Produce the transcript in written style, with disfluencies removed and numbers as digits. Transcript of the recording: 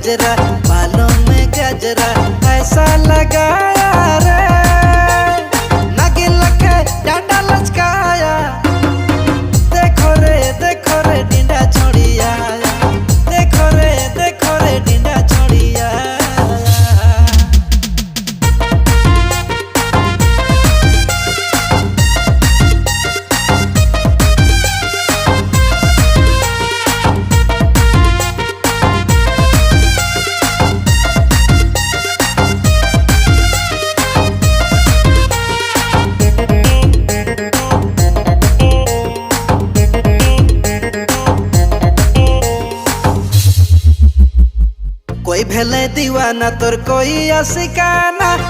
गजरा, बालों में गजरा ऐसा लगाया रे, नागिन लखे डांडा लचकाया। देखो रे डिंडा छोड़िया, देखो रे डिंडा छोड़िया। कोई भेले दीवाना तोर कोई आशिकाना,